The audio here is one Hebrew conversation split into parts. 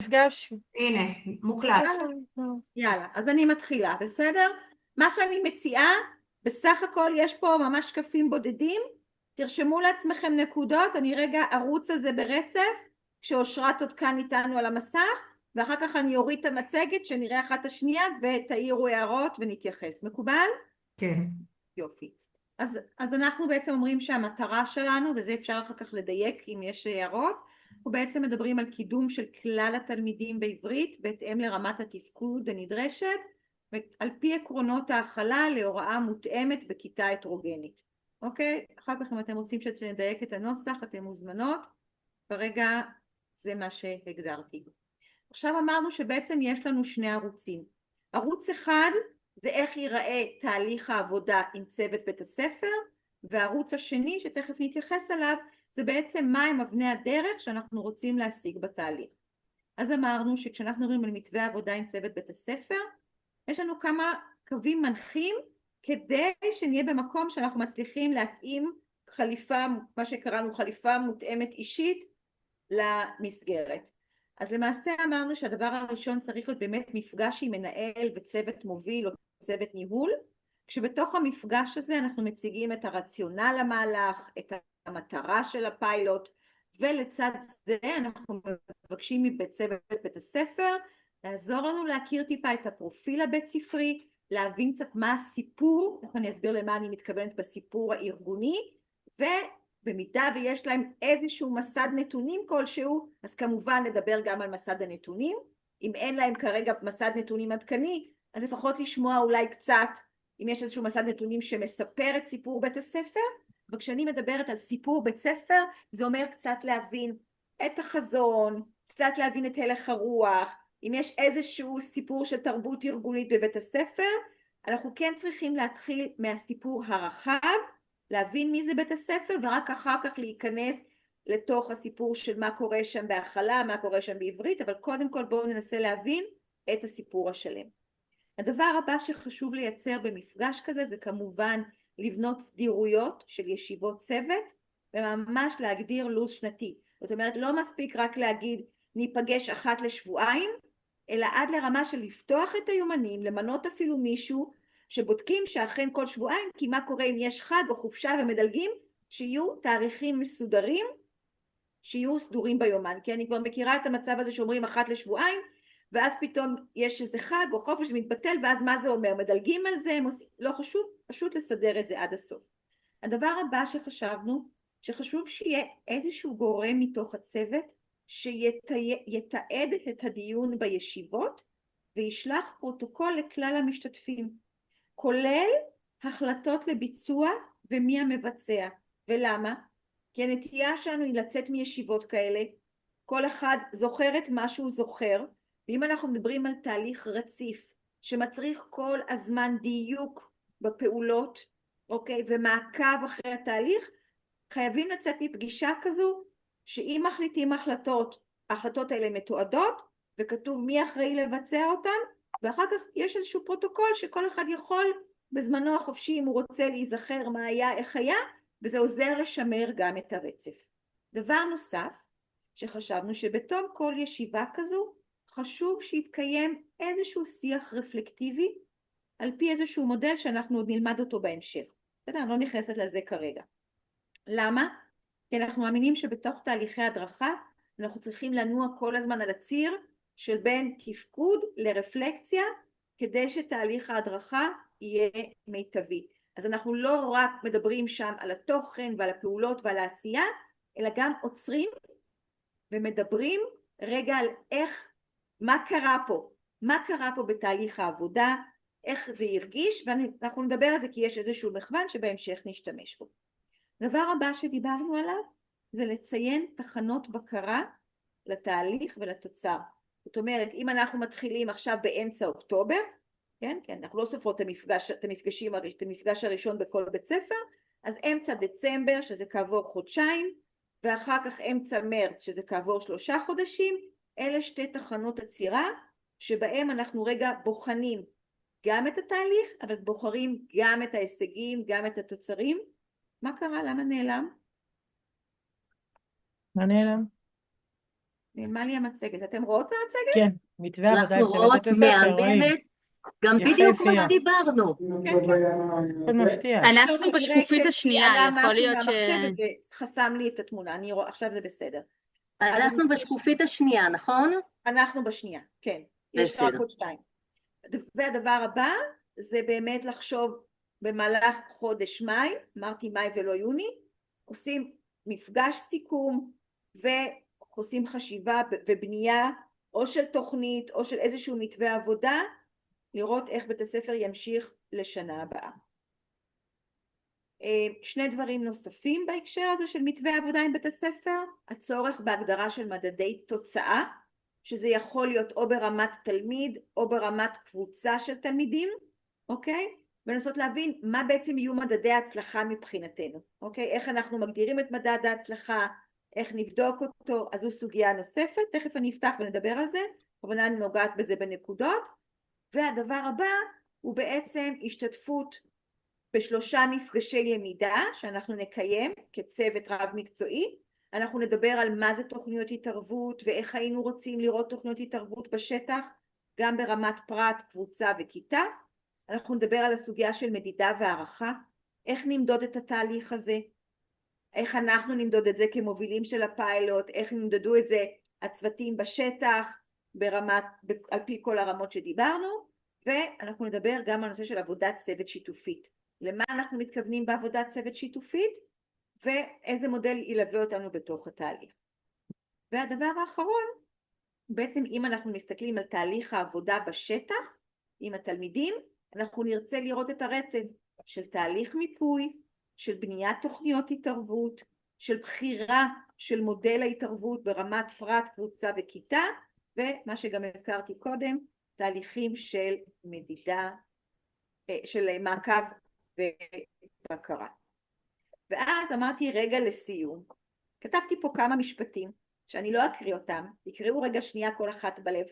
המפגש. הנה, מוקלט. יאללה, אז אני מתחילה, בסדר? מה שאני מציעה, בסך הכל יש פה ממש שקפים בודדים, תרשמו לעצמכם נקודות, אני רגע ארוץ על זה ברצף, כשאושרת עוד כאן איתנו על המסך, ואחר כך אני אוריד את המצגת, שנראה אחת השנייה, ותעירו הערות ונתייחס. מקובל? כן. יופי. אז אנחנו בעצם אומרים שהמטרה שלנו, וזה אפשר אחר כך לדייק אם יש הערות, אנחנו בעצם מדברים על קידום של כלל התלמידים בעברית בהתאם לרמת התפקוד הנדרשת ועל פי עקרונות ההכלה להוראה מותאמת בכיתה הטרוגנית. אוקיי? אחר כך אם אתם רוצים שנדייק את הנוסח אתם מוזמנות, ברגע זה מה שהגדרתי. עכשיו אמרנו שבעצם יש לנו שני ערוצים. ערוץ אחד זה איך ייראה תהליך העבודה עם צוות בית הספר, והערוץ השני שתכף נתייחס עליו זה בעצם מהם אבני הדרך שאנחנו רוצים להשיג בתהליך. אז אמרנו שכשאנחנו מדברים על מתווה עבודה עם צוות בית הספר, יש לנו כמה קווים מנחים כדי שנהיה במקום שאנחנו מצליחים להתאים חליפה, מה שקראנו חליפה מותאמת אישית למסגרת. אז למעשה אמרנו שהדבר הראשון צריך להיות באמת מפגש עם מנהל וצוות מוביל או צוות ניהול, כשבתוך המפגש הזה אנחנו מציגים את הרציונל למהלך, את המטרה של הפיילוט, ולצד זה אנחנו מבקשים מבית צוות בית הספר לעזור לנו להכיר טיפה את הפרופיל הבית ספרי, להבין קצת מה הסיפור, אני אסביר למה אני מתכוונת בסיפור הארגוני, ובמידה ויש להם איזשהו מסד נתונים כלשהו, אז כמובן נדבר גם על מסד הנתונים. אם אין להם כרגע מסד נתונים עדכני, אז לפחות לשמוע אולי קצת, אם יש איזשהו מסד נתונים שמספר את סיפור בית הספר, וכשאני מדברת על סיפור בית ספר, זה אומר קצת להבין את החזון, קצת להבין את הלך הרוח, אם יש איזשהו סיפור של תרבות ארגונית בבית הספר, אנחנו כן צריכים להתחיל מהסיפור הרחב, להבין מי זה בית הספר, ורק אחר כך להיכנס לתוך הסיפור של מה קורה שם בהכלה, מה קורה שם בעברית, אבל קודם כל בואו ננסה להבין את הסיפור השלם. הדבר הבא שחשוב לייצר במפגש כזה זה כמובן לבנות סדירויות של ישיבות צוות, וממש להגדיר לו"ז שנתי. זאת אומרת, לא מספיק רק להגיד ניפגש אחת לשבועיים, אלא עד לרמה של לפתוח את היומנים, למנות אפילו מישהו שבודקים שאכן כל שבועיים, כי מה קורה אם יש חג או חופשה ומדלגים, שיהיו תאריכים מסודרים, שיהיו סדורים ביומן. כי אני כבר מכירה את המצב הזה שאומרים אחת לשבועיים, ואז פתאום יש איזה חג או חופש שמתבטל, ואז מה זה אומר? מדלגים על זה, לא חשוב, פשוט לסדר את זה עד הסוף. הדבר הבא שחשבנו, שחשוב שיהיה איזשהו גורם מתוך הצוות, שיתעד את הדיון בישיבות, וישלח פרוטוקול לכלל המשתתפים, כולל החלטות לביצוע ומי המבצע. ולמה? כי הנטייה שלנו היא לצאת מישיבות כאלה, כל אחד זוכר את מה שהוא זוכר, ואם אנחנו מדברים על תהליך רציף, שמצריך כל הזמן דיוק בפעולות, אוקיי, ומעקב אחרי התהליך, חייבים לצאת מפגישה כזו, שאם מחליטים החלטות, ההחלטות האלה מתועדות, וכתוב מי אחראי לבצע אותן, ואחר כך יש איזשהו פרוטוקול שכל אחד יכול בזמנו החופשי, אם הוא רוצה להיזכר מה היה, איך היה, וזה עוזר לשמר גם את הרצף. דבר נוסף, שחשבנו שבתום כל ישיבה כזו, חשוב שיתקיים איזשהו שיח רפלקטיבי, על פי איזשהו מודל שאנחנו עוד נלמד אותו בהמשך. אני לא נכנסת לזה כרגע. למה? כי אנחנו מאמינים שבתוך תהליכי הדרכה, אנחנו צריכים לנוע כל הזמן על הציר של בין תפקוד לרפלקציה, כדי שתהליך ההדרכה יהיה מיטבי. אז אנחנו לא רק מדברים שם על התוכן ועל הפעולות ועל העשייה, אלא גם עוצרים ומדברים רגע על איך, מה קרה פה בתהליך העבודה, איך זה ירגיש, ואנחנו נדבר על זה כי יש איזשהו מכוון שבהמשך נשתמש בו. דבר הבא שדיברנו עליו זה לציין תחנות בקרה לתהליך ולתוצר. זאת אומרת, אם אנחנו מתחילים עכשיו באמצע אוקטובר, כן, אנחנו לא סופרות את המפגש הראשון בכל בית ספר, אז אמצע דצמבר שזה כעבור חודשיים, ואחר כך אמצע מרץ שזה כעבור 3 חודשים, אלה שתי תחנות עצירה שבהם אנחנו רגע בוחנים גם את התהליך, אבל בוחרים גם את ההישגים, גם את התוצרים. מה קרה? למה נעלם? מה נעלם? נעלמה לי המצגת, אתם רואות את המצגת? כן, מתווה עבודה עם אנחנו צוות רואות בית הספר, רואים. מהממת, גם בדיוק מה יפהפייה. שדיברנו. כן, כן. מאוד מפתיע. אנחנו בשקופית השנייה, עלה יכול משהו להיות מהמחשב וזה חסם לי את התמונה, עכשיו זה בסדר. אנחנו בשקופית השנייה, נכון? אנחנו בשנייה, כן. יש רק בסדר. עוד 2. והדבר הבא זה באמת לחשוב במהלך חודש מאי, אמרתי מאי ולא יוני, עושים מפגש סיכום ועושים חשיבה ובנייה או של תוכנית או של איזשהו מתווה עבודה, לראות איך בית הספר ימשיך לשנה הבאה. 2 דברים נוספים בהקשר הזה של מתווה עבודה עם בית הספר, הצורך בהגדרה של מדדי תוצאה, שזה יכול להיות או ברמת תלמיד או ברמת קבוצה של תלמידים, אוקיי? ולנסות להבין מה בעצם יהיו מדדי ההצלחה מבחינתנו, אוקיי? איך אנחנו מגדירים את מדד ההצלחה, איך נבדוק אותו, אז זו סוגיה נוספת, תכף אני אפתח ונדבר על זה, אבל אני נוגעת בזה בנקודות, והדבר הבא הוא בעצם השתתפות ב3 מפגשי למידה שאנחנו נקיים כצוות רב מקצועי, אנחנו נדבר על מה זה תוכניות התערבות ואיך היינו רוצים לראות תוכניות התערבות בשטח, גם ברמת פרט, קבוצה וכיתה. אנחנו נדבר על הסוגיה של מדידה והערכה, איך נמדוד את התהליך הזה, איך אנחנו נמדוד את זה כמובילים של הפיילוט, איך נמדדו את זה הצוותים בשטח, על פי כל הרמות שדיברנו, ואנחנו נדבר גם על נושא של עבודת צוות שיתופית. למה אנחנו מתכוונים בעבודת צוות שיתופית, ואיזה מודל ילווה אותנו בתוך התהליך. והדבר האחרון, בעצם אם אנחנו מסתכלים על תהליך העבודה בשטח עם התלמידים, אנחנו נרצה לראות את הרצף של תהליך מיפוי, של בניית תוכניות התערבות, של בחירה של מודל ההתערבות ברמת פרט, קבוצה וכיתה, ומה שגם הזכרתי קודם, תהליכים של מדידה, של מעקב ובקרה. ואז אמרתי רגע לסיום, כתבתי פה כמה משפטים שאני לא אקריא אותם, תקראו רגע שנייה כל אחת בלב,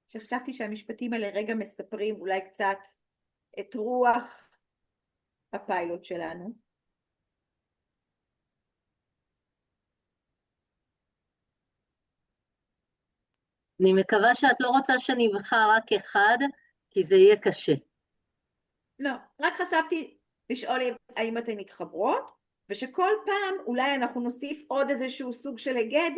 שחשבתי שהמשפטים האלה רגע מספרים אולי קצת את רוח הפיילוט שלנו. אני מקווה שאת לא רוצה שאני אבחר רק אחד, כי זה יהיה קשה. לא, רק חשבתי לשאול האם אתן מתחברות, ושכל פעם אולי אנחנו נוסיף עוד איזשהו סוג של היגד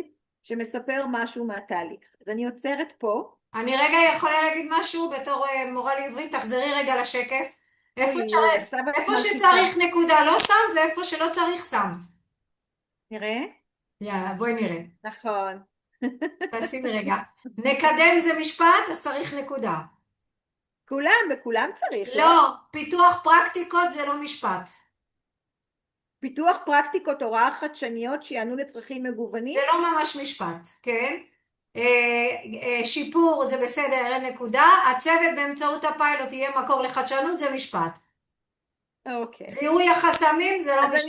שמספר משהו מהתהליך. אז אני עוצרת פה. אני רגע יכולה להגיד משהו בתור מורה לעברית, תחזרי רגע לשקף. איפה שצריך נקודה לא שמת, ואיפה שלא צריך שמת. נראה? יאללה, בואי נראה. נכון. תשימי רגע. נקדם זה משפט, אז צריך נקודה. בכולם צריך. לא, פיתוח פרקטיקות זה לא משפט. פיתוח פרקטיקות הוראה חדשניות שיענו לצרכים מגוונים? זה לא ממש משפט, כן? שיפור זה בסדר, אין נקודה. הצוות באמצעות הפיילוט יהיה מקור לחדשנות, זה משפט. אוקיי. זיהוי החסמים זה לא משפט. אז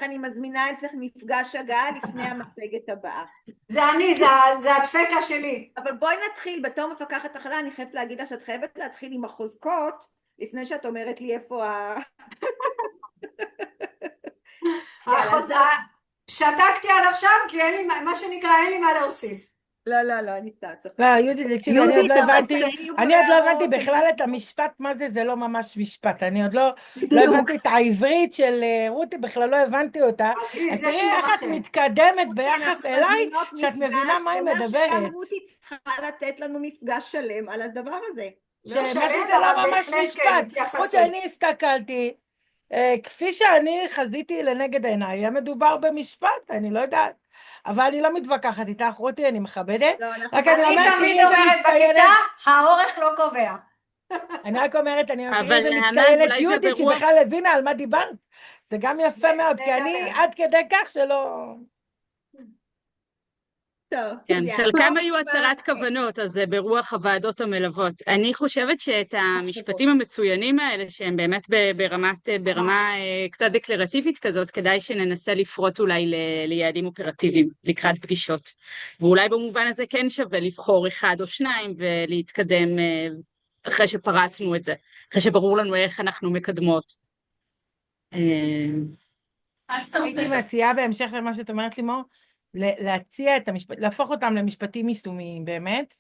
אני מזמינה אצלך מפגש הגעה לפני המצגת הבאה. זה אני, זה הדפקה שלי. אבל בואי נתחיל, בתור מפקחת החלה, אני חייבת להגיד לך שאת חייבת להתחיל עם החוזקות, לפני שאת אומרת לי איפה שתקתי עד עכשיו, כי אין לי, מה שנקרא, אין לי מה להוסיף. לא, אני צוחקת. לא, יהודית, אני עוד לא הבנתי בכלל את המשפט, מה זה, זה לא ממש משפט, אני עוד לא הבנתי את העברית של רותי, בכלל לא הבנתי אותה, אז תראי איך את מתקדמת ביחס אליי, שאת מבינה מה היא מדברת. רותי צריכה לתת לנו מפגש שלם על הדבר הזה. מה זה לא ממש משפט, רותי, אני הסתכלתי, כפי שאני חזיתי לנגד עיניי, היה מדובר במשפט, אני לא יודעת. אבל אני לא מתווכחת איתך, רותי, אני מכבדת. אני תמיד אומרת בכיתה, האורך לא קובע. אני רק אומרת, אני מצטיינת יהודית שבכלל הבינה על מה דיברת. זה גם יפה מאוד, כי אני עד כדי כך שלא... כן, חלקם היו הצהרת כוונות, אז זה ברוח הוועדות המלוות. אני חושבת שאת המשפטים המצוינים האלה, שהם באמת ברמה קצת דקלרטיבית כזאת, כדאי שננסה לפרוט אולי ליעדים אופרטיביים לקראת פגישות. ואולי במובן הזה כן שווה לבחור 1 או 2 ולהתקדם אחרי שפרטנו את זה, אחרי שברור לנו איך אנחנו מקדמות. הייתי מציעה בהמשך למה שאת אומרת לימור, להציע להפוך אותם למשפטים יישומיים באמת,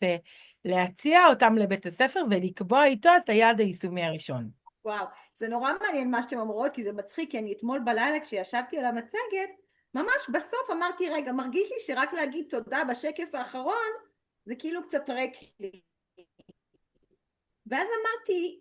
ולהציע אותם לבית הספר ולקבוע איתו את היעד היישומי הראשון. וואו, זה נורא מעניין מה שאתם אומרות, כי זה מצחיק, כי אני אתמול בלילה כשישבתי על המצגת, ממש בסוף אמרתי, רגע, מרגיש לי שרק להגיד תודה בשקף האחרון, זה כאילו קצת ריק לי. ואז אמרתי,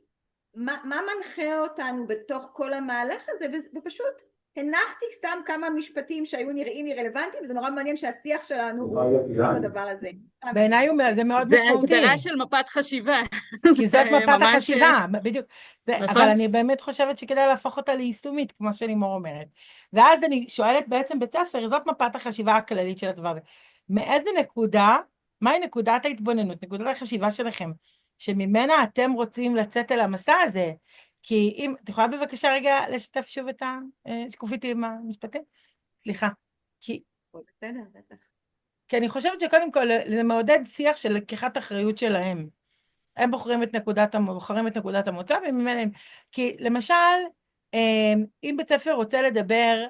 מה מנחה אותנו בתוך כל המהלך הזה, ופשוט הנחתי סתם כמה משפטים שהיו נראים לי רלוונטיים, וזה נורא מעניין שהשיח שלנו הוא סביב הדבר הזה. בעיניי זה מאוד זה משמעותי. הגדרה של מפת חשיבה. כי זאת זה מפת ממש- החשיבה, בדיוק. נכון. אבל אני באמת חושבת שכדאי להפוך אותה ליישומית, כמו שלימור אומרת. ואז אני שואלת בעצם בית ספר, זאת מפת החשיבה הכללית של הדבר הזה. מאיזה נקודה, מהי נקודת ההתבוננות, נקודת החשיבה שלכם, שממנה אתם רוצים לצאת אל המסע הזה? כי אם, את יכולה בבקשה רגע לשתף שוב את השקופית עם המשפטים? סליחה. בסדר, בטח. כי אני חושבת שקודם כל זה מעודד שיח של לקיחת אחריות שלהם. הם בוחרים את נקודת המוצא, וממילא הם... כי למשל, אם בית ספר רוצה לדבר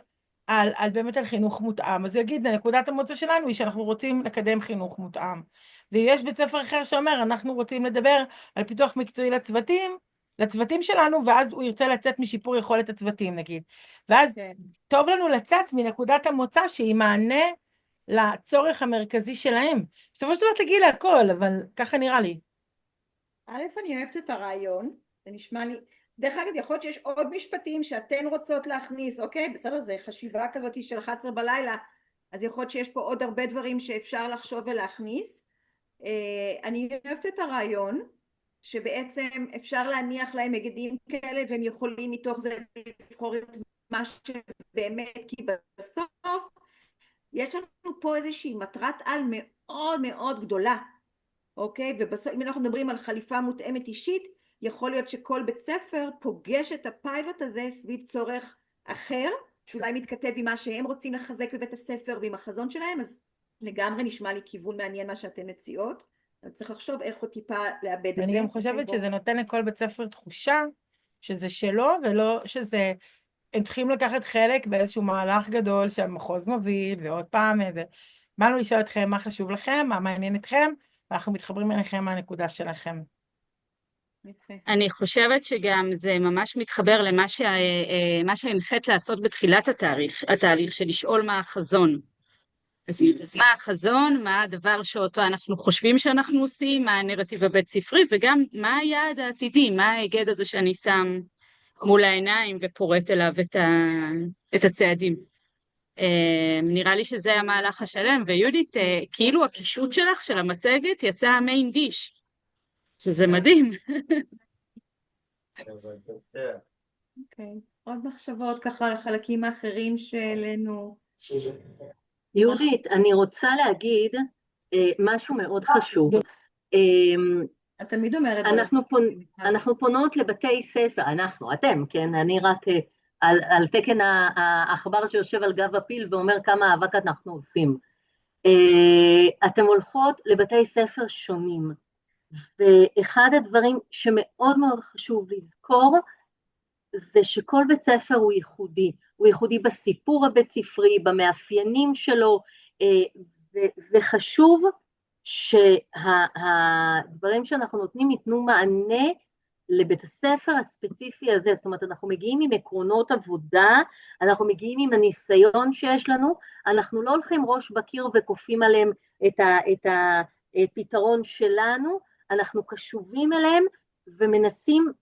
באמת על חינוך מותאם, אז הוא יגיד, נקודת המוצא שלנו היא שאנחנו רוצים לקדם חינוך מותאם. ואם יש בית ספר אחר שאומר, אנחנו רוצים לדבר על פיתוח מקצועי לצוותים שלנו, ואז הוא ירצה לצאת משיפור יכולת הצוותים, נגיד. ואז טוב לנו לצאת מנקודת המוצא שהיא מענה לצורך המרכזי שלהם. בסופו של דבר תגיעי להכל, אבל ככה נראה לי. א', אני אוהבת את הרעיון, זה נשמע לי, דרך אגב, יכול להיות שיש עוד משפטים שאתן רוצות להכניס, אוקיי? בסדר, זה חשיבה כזאת של 11 בלילה, אז יכול להיות שיש פה עוד הרבה דברים שאפשר לחשוב ולהכניס. אני אוהבת את הרעיון, שבעצם אפשר להניח להם היגדים כאלה, והם יכולים מתוך זה לבחור את מה שבאמת, כי בסוף, יש לנו פה איזושהי מטרת על מאוד מאוד גדולה, אוקיי? ובסוף, אם אנחנו מדברים על חליפה מותאמת אישית, יכול להיות שכל בית ספר פוגש את הפיילוט הזה סביב צורך אחר, שאולי מתכתב עם מה שהם רוצים לחזק בבית הספר ועם החזון שלהם, אז לגמרי נשמע לי כיוון מעניין מה שאתן מציעות, אז צריך לחשוב איך עוד טיפה לאבד את זה. אני גם חושבת שזה נותן לכל בית ספר תחושה שזה שלו, ולא שזה... הם צריכים לקחת חלק באיזשהו מהלך גדול שהמחוז מוביל, ועוד פעם איזה... באנו לשאול אתכם מה חשוב לכם, מה מעניין אתכם, ואנחנו מתחברים אליכם מהנקודה שלכם. אני חושבת שגם זה ממש מתחבר למה שהנחית לעשות בתחילת התהליך של לשאול מה החזון. אז מה החזון, מה הדבר שאותו אנחנו חושבים שאנחנו עושים, מה הנרטיב הבית ספרי, וגם מה היעד העתידי, מה ההיגד הזה שאני שם מול העיניים ופורט אליו את הצעדים. נראה לי שזה המהלך השלם, ויהודית, כאילו הקישוט שלך, של המצגת, יצא המיין דיש, שזה מדהים. אוקיי, עוד מחשבות ככה לחלקים האחרים שהעלינו. יהודית, אני רוצה להגיד משהו מאוד חשוב. את תמיד אומרת... אנחנו פונות לבתי ספר, אתם, כן, אני רק על תקן העכבר שיושב על גב הפיל ואומר כמה אבק אנחנו עושים. אתם הולכות לבתי ספר שונים, ואחד הדברים שמאוד מאוד חשוב לזכור, זה שכל בית ספר הוא ייחודי, הוא ייחודי בסיפור הבית ספרי, במאפיינים שלו, וחשוב שהדברים שאנחנו נותנים ייתנו מענה לבית הספר הספציפי הזה, זאת אומרת אנחנו מגיעים עם עקרונות עבודה, אנחנו מגיעים עם הניסיון שיש לנו, אנחנו לא הולכים ראש בקיר וכופים עליהם את הפתרון שלנו, אנחנו קשובים אליהם ומנסים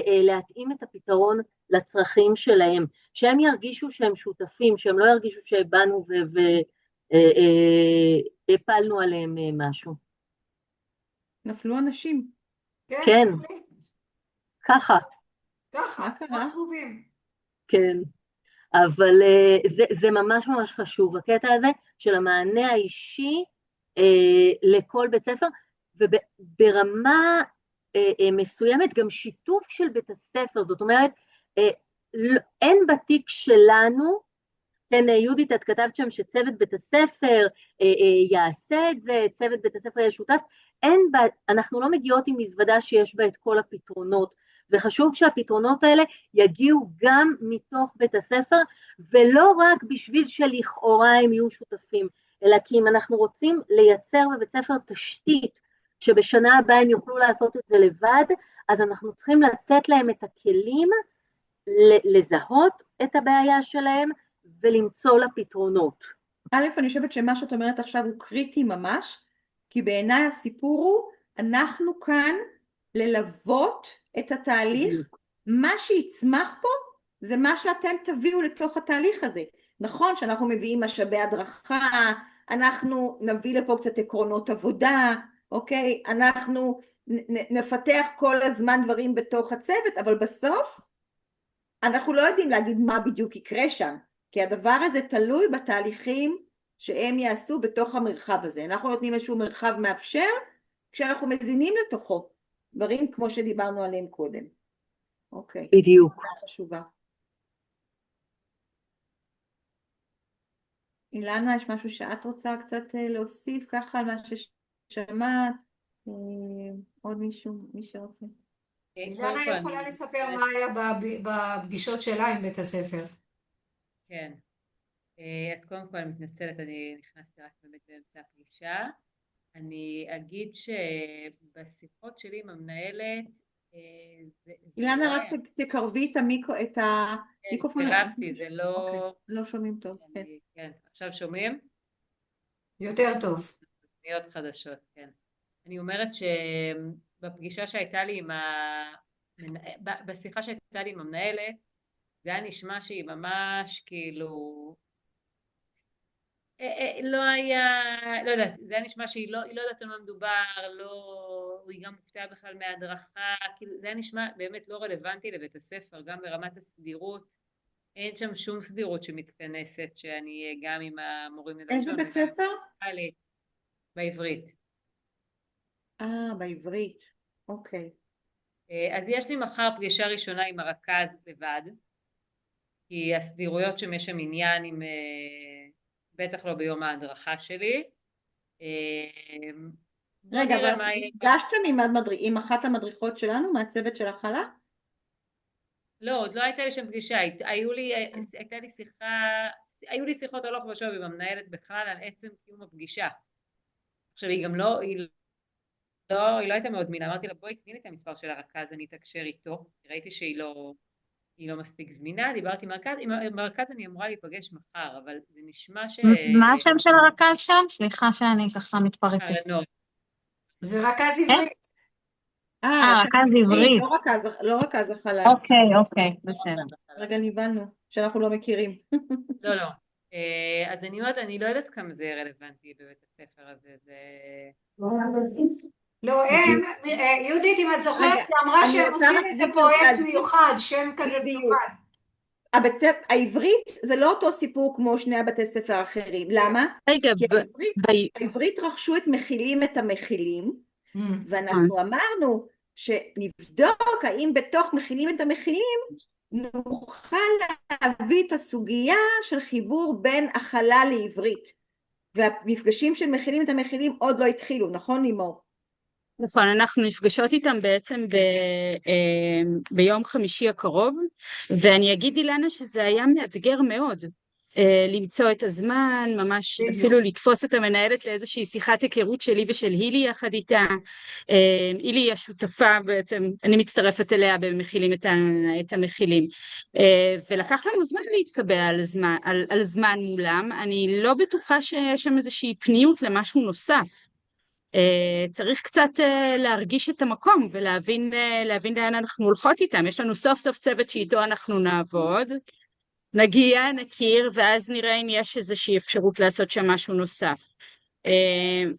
להתאים את לצרכים שלהם, שהם ירגישו שהם שותפים, שהם לא ירגישו שבאנו והפלנו עליהם משהו. נפלו אנשים. כן. ככה. ככה, מסרובים. כן. אבל זה ממש ממש חשוב, הקטע הזה של המענה האישי לכל בית ספר, וברמה מסוימת גם שיתוף של בית הספר, זאת אומרת, אין בתיק שלנו, כן, יהודית, את כתבת שם שצוות בית הספר יעשה את זה, צוות בית הספר יהיה שותף, אנחנו לא מגיעות עם מזוודה שיש בה את כל הפתרונות, וחשוב שהפתרונות האלה יגיעו גם מתוך בית הספר, ולא רק בשביל שלכאורה הם יהיו שותפים, אלא כי אם אנחנו רוצים לייצר בבית ספר תשתית, שבשנה הבאה הם יוכלו לעשות את זה לבד, אז אנחנו צריכים לתת להם את הכלים, לזהות את הבעיה שלהם, ולמצוא לה פתרונות. א', אני חושבת שמה שאת אומרת עכשיו הוא קריטי ממש, כי בעיניי הסיפור הוא, אנחנו כאן ללוות את התהליך, מה שיצמח פה, זה מה שאתם תביאו לתוך התהליך הזה. נכון שאנחנו מביאים משאבי הדרכה, אנחנו נביא לפה קצת עקרונות עבודה, אוקיי? אנחנו נפתח כל הזמן דברים בתוך הצוות, אבל בסוף אנחנו לא יודעים להגיד מה בדיוק יקרה שם, כי הדבר הזה תלוי בתהליכים שהם יעשו בתוך המרחב הזה. אנחנו נותנים איזשהו מרחב מאפשר, כשאנחנו מזינים לתוכו דברים כמו שדיברנו עליהם קודם. אוקיי. בדיוק. חשובה. אילנה, יש משהו שאת רוצה קצת להוסיף ככה על מה ששמעת? עוד מישהו, מי שרוצה? אילנה יכולה לספר מה היה בפגישות שלה עם בית הספר. כן. אז קודם כל אני מתנצלת, אני נכנסתי רק באמת באמצע הפגישה. אני אגיד שבשיחות שלי עם המנהלת, אילנה, רק תקרבי את המיקרופון. קרבתי, זה לא... לא שומעים טוב. כן, עכשיו שומעים? יותר טוב. תוכניות חדשות, כן. אני אומרת שבפגישה שהייתה לי בשיחה שהייתה לי עם המנהלת, זה היה נשמע שהיא ממש כאילו... לא היה, לא יודעת, זה היה נשמע שהיא לא יודעת על מה מדובר, היא גם מופתעה בכלל מההדרכה, כאילו זה היה נשמע באמת לא רלוונטי לבית הספר, גם ברמת הסדירות, אין שם שום סדירות שמתכנסת, שאני גם עם המורים ללשון. איזה בית ספר? בעברית. בעברית, אוקיי. אז יש לי מחר פגישה ראשונה עם הרכז לבד, כי הסדירויות שם יש שם עניין עם... בטח לא ביום ההדרכה שלי. רגע, אבל נפגשתם עם אחת המדריכות שלנו מהצוות של החלה? לא, עוד לא הייתה לי שם פגישה, היו לי שיחות הלוך ושוב עם המנהלת בכלל על עצם קיום הפגישה. עכשיו היא גם לא הייתה מאוד מינה, אמרתי לה בואי תתני לי את המספר של הרכז, אני אתקשר איתו, ראיתי שהיא לא מספיק זמינה, דיברתי עם הרכז, אני אמורה להיפגש מחר, אבל זה נשמע מה השם של הרכז שם? סליחה שאני ככה מתפרצת. זה רכז עברית. רכז עברית. לא רכז החלל. אוקיי, בסדר. רגע, נבנו, שאנחנו לא מכירים. לא. אז אני אומרת, אני לא יודעת כמה זה רלוונטי בבית הספר הזה, זה... לא, יהודית, אם את זוכרת, היא אמרה שהם עושים איזה פרויקט מיוחד, שם כזה מיוחד. העברית זה לא אותו סיפור כמו שני הבתי ספר האחרים. למה? כי העברית רכשו את מכילים את המכילים, ואנחנו אמרנו שנבדוק האם בתוך מכילים את המכילים נוכל להביא את הסוגיה של חיבור בין החלה לעברית, והמפגשים של מכילים את המכילים עוד לא התחילו, נכון לימור? נכון, אנחנו נפגשות איתם בעצם ביום חמישי הקרוב, ואני אגיד אילנה שזה היה מאתגר מאוד למצוא את הזמן, ממש אפילו לתפוס את המנהלת לאיזושהי שיחת היכרות שלי ושל הילי יחד איתה. הילי היא השותפה בעצם, אני מצטרפת אליה במכילים את המכילים, ולקח לנו זמן להתקבע על זמן מולם. אני לא בטוחה שיש שם איזושהי פניות למשהו נוסף. צריך קצת להרגיש את המקום ולהבין לאן אנחנו הולכות איתם. יש לנו סוף סוף צוות שאיתו אנחנו נעבוד, נגיע, נכיר, ואז נראה אם יש איזושהי אפשרות לעשות שם משהו נוסף.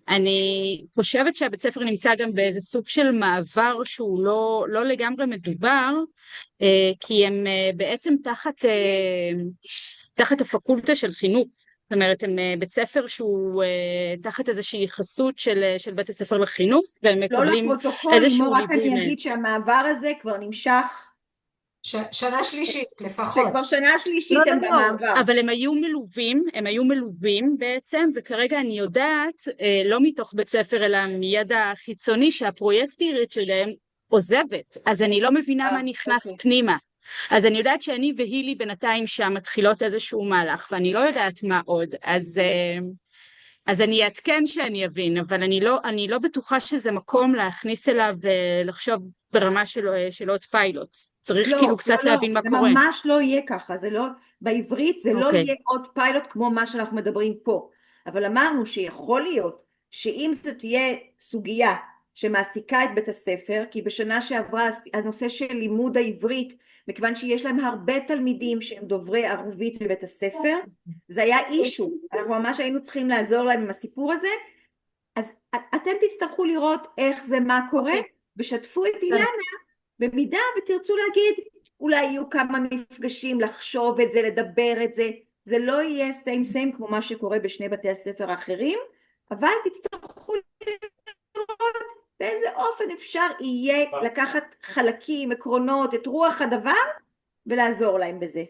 אני חושבת שהבית ספר נמצא גם באיזה סוג של מעבר שהוא לא לגמרי מדובר, כי הם בעצם תחת הפקולטה של חינוך. זאת אומרת, הם בית ספר שהוא תחת איזושהי חסות של בית הספר לחינוך, והם מקבלים איזשהו ליווי. רק אני אגיד שהמעבר הזה כבר נמשך שנה שלישית לפחות. כבר שנה שלישית הם במעבר. אבל הם היו מלווים בעצם, וכרגע אני יודעת, לא מתוך בית ספר, אלא מידע חיצוני, שהפרויקטורית שלהם עוזבת, אז אני לא מבינה מה נכנס פנימה. אז אני יודעת שאני והילי בינתיים שם מתחילות איזשהו מהלך, ואני לא יודעת מה עוד, אז אז אני אעדכן שאני אבין, אבל אני לא בטוחה שזה מקום להכניס אליו ולחשוב ברמה של עוד פיילוט. צריך כאילו קצת להבין מה זה קורה. ממש לא יהיה ככה, זה לא, בעברית זה לא יהיה עוד פיילוט כמו מה שאנחנו מדברים פה, אבל אמרנו שיכול להיות שאם זו תהיה סוגיה שמעסיקה את בית הספר, כי בשנה שעברה הנושא של לימוד העברית, מכיוון שיש להם הרבה תלמידים שהם דוברי ערבית בבית הספר, זה היה אישו, אנחנו ממש היינו צריכים לעזור להם עם הסיפור הזה, אז אתם תצטרכו לראות איך זה, מה קורה, ושתפו את אילנה, במידה ותרצו להגיד, אולי יהיו כמה מפגשים, לחשוב את זה, לדבר את זה, זה לא יהיה סיים כמו מה שקורה בשני בתי הספר האחרים, אבל תצטרכו לראות באיזה אופן אפשר יהיה לקחת חלקים, עקרונות, את רוח הדבר, ולעזור להם בזה.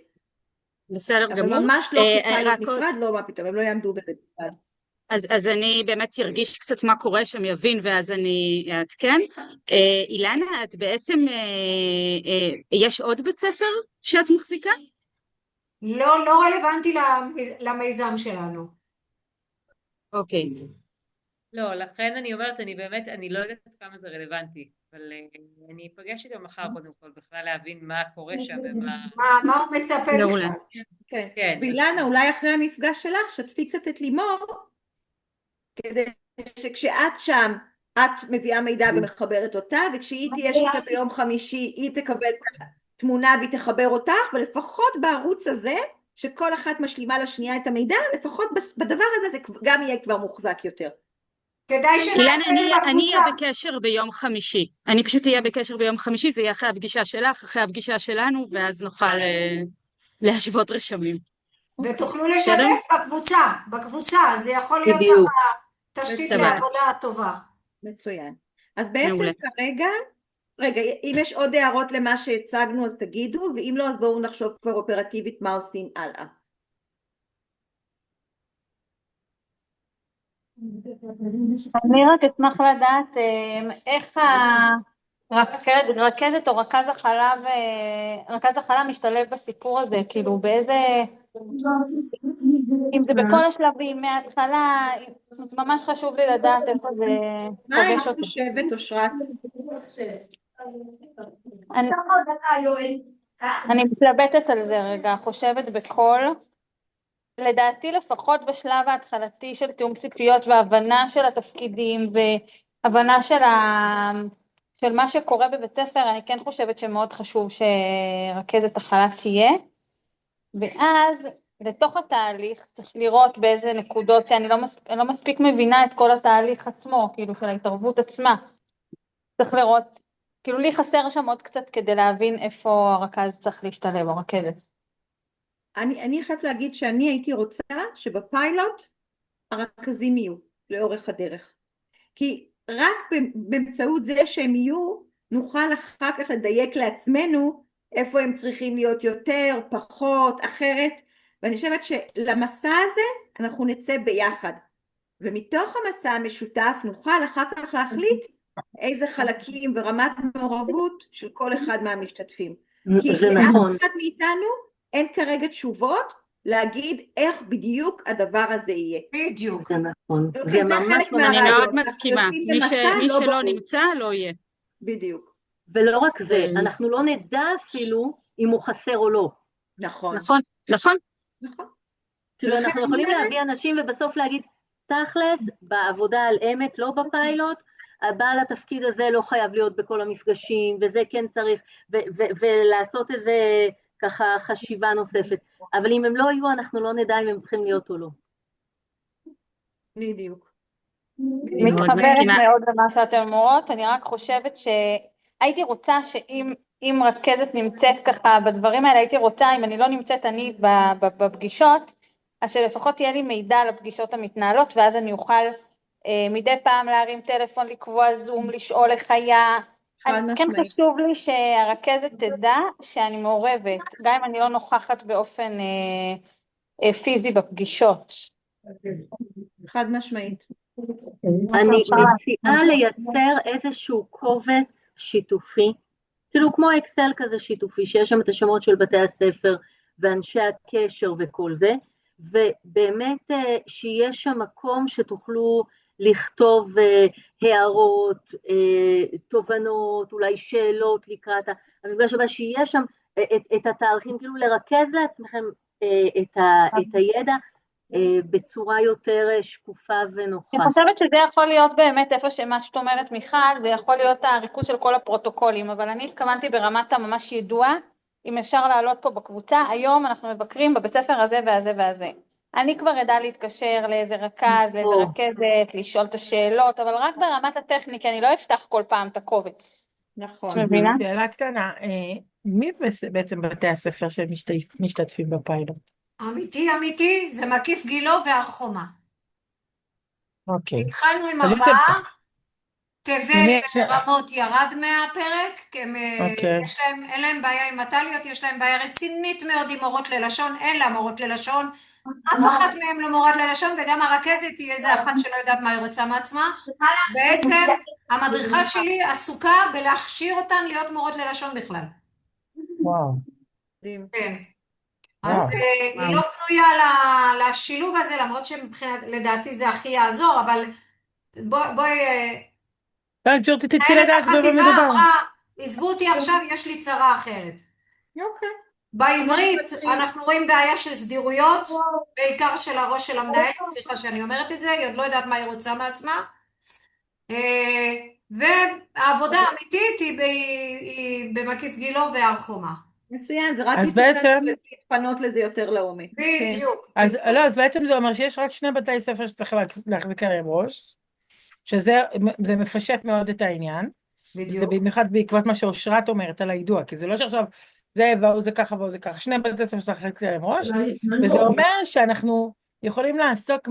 בסדר גמור. אבל ממש לא כפיילוט נפרד, לא מה פתאום, הם לא יעמדו בזה. אז אני באמת ארגיש קצת מה קורה שם, יבין, ואז אני אעדכן. אילנה, את בעצם, יש עוד בית ספר שאת מחזיקה? לא רלוונטי למיזם שלנו. אוקיי. לא, לכן אני אומרת, אני לא יודעת כמה זה רלוונטי, אבל אני אפגש איתו מחר קודם כל, בכלל להבין מה קורה שם ומה... מה הוא מצפה מעולה. בכלל. כן. ואילנה, אולי אחרי המפגש שלך, שתפי קצת את לימור, כדי שכשאת שם, את מביאה מידע ומחברת אותה, וכשהיא תהיה שיטה ביום חמישי, היא תקבל תמונה והיא תחבר אותך, ולפחות בערוץ הזה, שכל אחת משלימה לשנייה את המידע, לפחות בדבר הזה זה גם יהיה כבר מוחזק יותר. כדאי שנעשה בקבוצה. אני אהיה בקשר ביום חמישי. אני פשוט אהיה בקשר ביום חמישי, זה יהיה אחרי הפגישה שלך, אחרי הפגישה שלנו, ואז נוכל להשוות רשמים. ותוכלו לשתף בקבוצה, זה יכול להיות ככה תשתית לעבודה טובה. מצוין. אז בעצם כרגע, רגע, אם יש עוד הערות למה שהצגנו אז תגידו, ואם לא אז בואו נחשוב כבר אופרטיבית מה עושים הלאה. אני רק אשמח לדעת איך רכזת או רכז החלב משתלב בסיפור הזה, כאילו באיזה, אם זה בכל השלבים מההתחלה, ממש חשוב לי לדעת איפה זה מה פוגש את אותי. חושבת אושרת? אני מתלבטת על זה רגע, חושבת בכל, לדעתי לפחות בשלב ההתחלתי של תיאום ציפיות והבנה של התפקידים והבנה של מה שקורה בבית ספר, אני כן חושבת שמאוד חשוב שרכזת החלב תהיה, ואז לתוך התהליך צריך לראות באיזה נקודות, אני לא מספיק מבינה את כל התהליך עצמו, כאילו של ההתערבות עצמה, צריך לראות, כאילו לי חסר שם עוד קצת כדי להבין איפה הרכז צריך להשתלב, הרכזת. אני חייבת להגיד שאני הייתי רוצה שבפיילוט הרכזים יהיו לאורך הדרך. כי רק באמצעות זה שהם יהיו, נוכל אחר כך לדייק לעצמנו איפה הם צריכים להיות יותר, פחות, אחרת. ואני חושבת שלמסע הזה אנחנו נצא ביחד. ומתוך המסע המשותף נוכל אחר כך להחליט איזה חלקים ורמת מעורבות של כל אחד מהמשתתפים. כי לאף אחד מאיתנו אין כרגע תשובות להגיד איך בדיוק הדבר הזה יהיה. בדיוק. זה נכון. זה ממש אני מאוד מסכימה. מי שלא נמצא לא יהיה. בדיוק. ולא רק זה, אנחנו לא נדע אפילו אם הוא חסר או לא. נכון. נכון. כאילו אנחנו יכולים להביא אנשים ובסוף להגיד, תכלס, בעבודה על אמת, לא בפיילוט, הבעל התפקיד הזה לא חייב להיות בכל המפגשים, וזה כן צריך, ולעשות איזה ככה חשיבה נוספת. אבל אם הם לא יהיו, אנחנו לא נדע אם הם צריכים להיות או לא. בדיוק. מתחברת מאוד למה שאתם אומרות, אני רק חושבת שהייתי רוצה שאם רכזת נמצאת ככה בדברים האלה, הייתי רוצה, אם אני לא נמצאת אני בפגישות, אז שלפחות יהיה לי מידע על הפגישות המתנהלות, ואז אני אוכל מדי פעם להרים טלפון, לקבוע זום, לשאול איך היה. כן חשוב לי שהרכזת תדע שאני מעורבת, גם אם אני לא נוכחת באופן פיזי בפגישות. חד משמעית. אני מציעה לייצר איזשהו קובץ שיתופי, כאילו כמו אקסל כזה שיתופי, שיש שם את השמות של בתי הספר ואנשי הקשר וכל זה, ובאמת שיש שם מקום שתוכלו לכתוב הערות, תובנות, אולי שאלות לקראת המפגש הבא, שיש שם את התאריכים, כאילו לרכז לעצמכם את הידע בצורה יותר שקופה ונוחה. אני חושבת שזה יכול להיות באמת איפה שמה שאת אומרת מיכל, זה יכול להיות הריכוז של כל הפרוטוקולים, אבל אני התכוונתי ברמת הממש ידוע, אם אפשר לעלות פה בקבוצה, היום אנחנו מבקרים בבית ספר הזה והזה והזה. אני כבר ידע להתקשר לאיזה רכז, לאיזה רכזת, לשאול את השאלות, אבל רק ברמת הטכניקה, אני לא אפתח כל פעם את הקובץ. נכון. את מבינה? שאלה קטנה, מי בעצם בתי הספר שמשתתפים בפיילוט? אמיתי, זה מקיף גילו והר חומה. אוקיי. התחלנו עם אז 4, תבל יש- ורמות ירד מהפרק, אוקיי. אין להם בעיה עם מטליות, יש להם בעיה רצינית מאוד עם מורות ללשון, אין לה מורות ללשון, אף אחת מהם לא מורת ללשון, וגם הרכזת היא איזה אחת שלא יודעת מה היא רוצה מעצמה. בעצם המדריכה שלי עסוקה בלהכשיר אותן להיות מורות ללשון בכלל. וואו. כן. אז היא לא פנויה לשילוב הזה, למרות שמבחינת, לדעתי זה הכי יעזור, אבל בואי... פשוט תתחיל לדעת במה מדובר. אמרה, עזבו אותי עכשיו, יש לי צרה אחרת. אוקיי. בעברית אנחנו רואים בעיה של סדירויות, בעיקר של הראש של המנהלת, סליחה שאני אומרת את זה, היא עוד לא יודעת מה היא רוצה מעצמה. והעבודה האמיתית היא במקיף גילו והר חומה. מצוין, זה רק אז בעצם- להתפנות לזה יותר לעומק. בדיוק. אז לא, אז בעצם זה אומר שיש רק 2 בתי ספר שצריך להחזיק עליהם ראש, שזה מפשט מאוד את העניין. זה בדיוק. במיוחד בעקבות מה שאושרת אומרת על הידוע, כי זה לא שעכשיו זה והוא זה ככה והוא זה ככה, 2 בתי ספר שצריך להחזיק עליהם ראש, וזה אומר שאנחנו יכולים לעסוק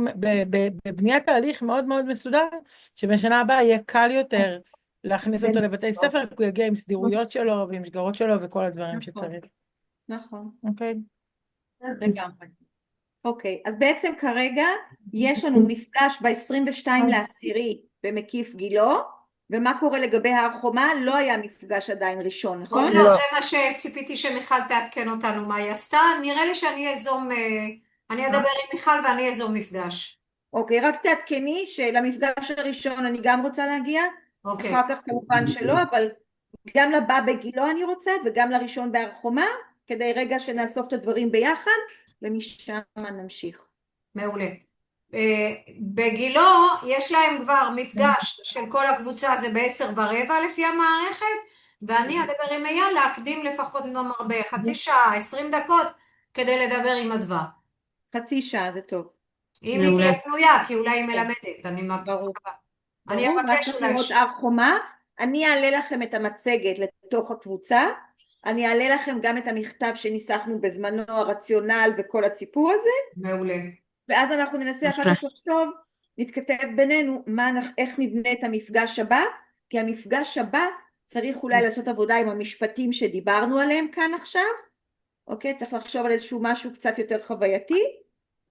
בבניית תהליך מאוד מאוד מסודר, שבשנה הבאה יהיה קל יותר להכניס אותו לבתי ספר, כי הוא יגיע עם סדירויות שלו ועם שגרות שלו וכל הדברים שצריך. נכון. אוקיי? לגמרי. אוקיי, אז בעצם כרגע יש לנו מפגש ב-22 לעשירי במקיף גילו, ומה קורה לגבי הר חומה? לא היה מפגש עדיין ראשון, נכון? לא, זה מה שציפיתי שמיכל תעדכן אותנו מה היא עשתה. נראה לי שאני אזום, אני אדבר עם מיכל ואני אזום מפגש. אוקיי, רק תעדכני שלמפגש הראשון אני גם רוצה להגיע, אוקיי. אחר כך כמובן שלא, אבל גם לבא בגילו אני רוצה, וגם לראשון בהר חומה, כדי רגע שנאסוף את הדברים ביחד, ומשם נמשיך. מעולה. בגילו יש להם כבר מפגש של כל הקבוצה, זה ב10:15 לפי המערכת, ואני אדבר עם אייל להקדים לפחות נאמר בחצי שעה, 20 דקות, כדי לדבר עם אדווה. חצי שעה זה טוב. אם היא תהיה פנויה, כי אולי היא מלמדת, אני ברור. אני אבקש רק אולי... לראות הר חומה, אני אעלה לכם את המצגת לתוך הקבוצה, אני אעלה לכם גם את המכתב שניסחנו בזמנו, הרציונל וכל הסיפור הזה. מעולה. ואז אנחנו ננסה אחר כך לחשוב, נתכתב בינינו איך נבנה את המפגש הבא, כי המפגש הבא צריך אולי לעשות עבודה עם המשפטים שדיברנו עליהם כאן עכשיו, אוקיי? צריך לחשוב על איזשהו משהו קצת יותר חווייתי,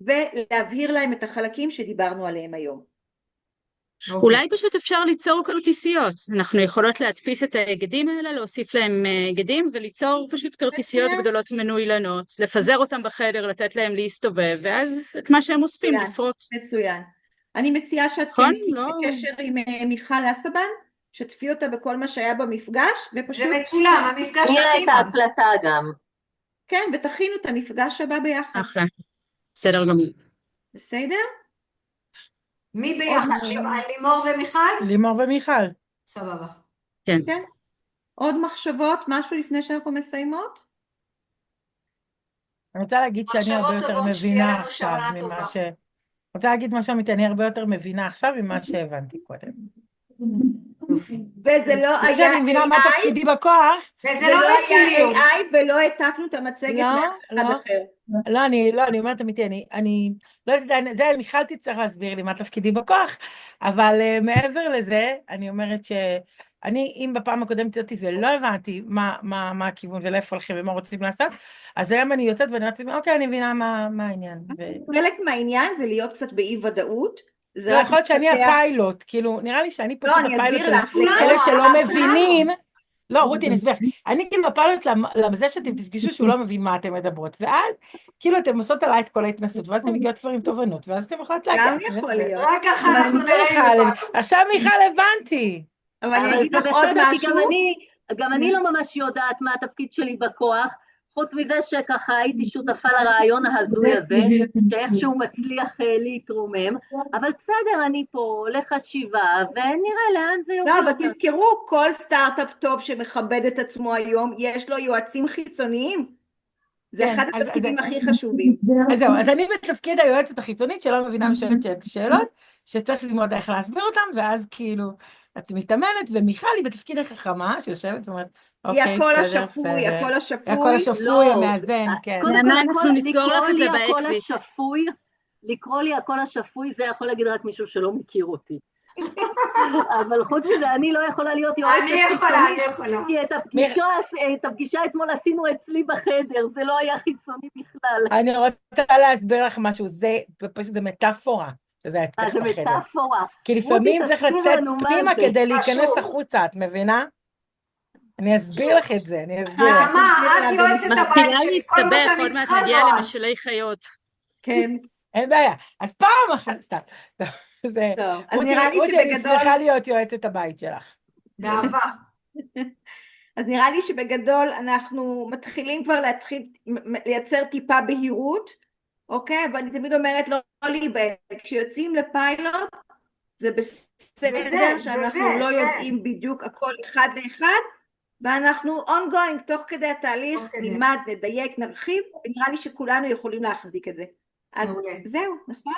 ולהבהיר להם את החלקים שדיברנו עליהם היום. אולי פשוט אפשר ליצור כרטיסיות, אנחנו יכולות להדפיס את ההיגדים האלה, להוסיף להם היגדים וליצור פשוט כרטיסיות גדולות מנוילנות, לפזר אותם בחדר, לתת להם להסתובב, ואז את מה שהם אוספים לפרוט. מצוין. אני מציעה שאת כן תהיה בקשר עם מיכל אסבן, שתפי אותה בכל מה שהיה במפגש, ופשוט... זה מצולם, המפגש נראה את ההקלטה גם. כן, ותכינו את המפגש הבא ביחד. אחלה, בסדר גמור. בסדר? מי ביחד? לימור ומיכל? לימור ומיכל. סבבה. כן. עוד מחשבות, משהו לפני שאנחנו מסיימות? אני רוצה להגיד שאני הרבה יותר מבינה עכשיו ממה ש... אני רוצה להגיד משהו אמיתי, אני הרבה יותר מבינה עכשיו ממה שהבנתי קודם. וזה לא היה אני מבינה מה תפקידי בכוח. וזה לא בציליות. ולא העתקנו את המצגת מאחד אחר. לא, אני אומרת אמיתי, אני לא יודעת, זה מיכל תצטרך להסביר לי מה תפקידי בכוח, אבל מעבר לזה, אני אומרת שאני, אם בפעם הקודמת יצאתי ולא הבנתי מה הכיוון ולאיפה הולכים ומה רוצים לעשות, אז היום אני יוצאת ואני אומרת, אוקיי, אני מבינה מה העניין. חלק מהעניין זה להיות קצת באי ודאות, זה יכול להיות שאני הפיילוט, כאילו, נראה לי שאני פשוט הפיילוט של אלה שלא מבינים לא, רותי, אני אסביר. אני כאילו בפיילוט לזה שאתם תפגשו שהוא לא מבין מה אתם מדברות, ואז כאילו אתם עושות עליי את כל ההתנסות, ואז אתם מגיעות כבר עם תובנות, ואז אתם יכולות להגיע. גם יכול להיות. רק ככה אנחנו נראים בפעם. עכשיו מיכל הבנתי. אבל אני אבל אגיד זה לך עוד בסדר, כי משהו. גם אני לא ממש יודעת מה התפקיד שלי בכוח, חוץ מזה שככה הייתי שותפה לרעיון ההזוי הזה, שאיכשהו מצליח להתרומם, אבל בסדר, אני פה לחשיבה, ונראה לאן זה יוביל. לא, אבל תזכרו, כל סטארט-אפ טוב שמכבד את עצמו היום, יש לו יועצים חיצוניים. זה אחד התפקידים הכי חשובים. אז זהו, אז אני בתפקיד היועצת החיצונית שלא מבינה משאלת שאלות, שצריך ללמוד איך להסביר אותם, ואז כאילו את מתאמנת, ומיכל היא בתפקיד החכמה, שיושבת ואומרת, היא אוקיי, הקול בסדר, השפוי, בסדר. הקול השפוי. הקול השפוי, המאזן, כן. קודם כל, אנחנו נסגור לך את זה באקזיט. לקרוא לי הקול השפוי, זה יכול להגיד רק מישהו שלא מכיר אותי. אבל חוץ מזה, אני לא יכולה להיות יועצת. אני יכולה. כי את הפגישה אתמול עשינו אצלי בחדר, זה לא היה חיצוני בכלל. אני רוצה להסביר לך משהו, זה פשוט זה מטאפורה, שזה אצלך בחדר. זה מטאפורה. כי לפעמים צריך לצאת פנימה כדי להיכנס החוצה, את מבינה? אני אסביר לך את זה, אני אסביר לך. מה, את יועצת הבית שלי, כל מה שאני עוד מעט צריכה נגיע זו את. למשלי חיות. כן. אין בעיה. אז פעם אחת, סתם. טוב, אז נראה לי רותי, אני שבגדול... שמחה להיות יועצת הבית שלך. גאווה. אז נראה לי שבגדול אנחנו מתחילים כבר לייצר טיפה בהירות, אוקיי? אבל אני תמיד אומרת לא להיבהל, כשיוצאים לפיילוט, זה בסדר שאנחנו לא יודעים בדיוק הכל אחד לאחד, ואנחנו ongoing, תוך כדי התהליך, נלמד, נדייק, נרחיב, ונראה לי שכולנו יכולים להחזיק את זה. אז זהו, נכון?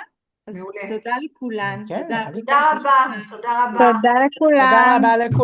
אז תודה לכולן. תודה רבה. תודה לכולם. תודה רבה לכולם.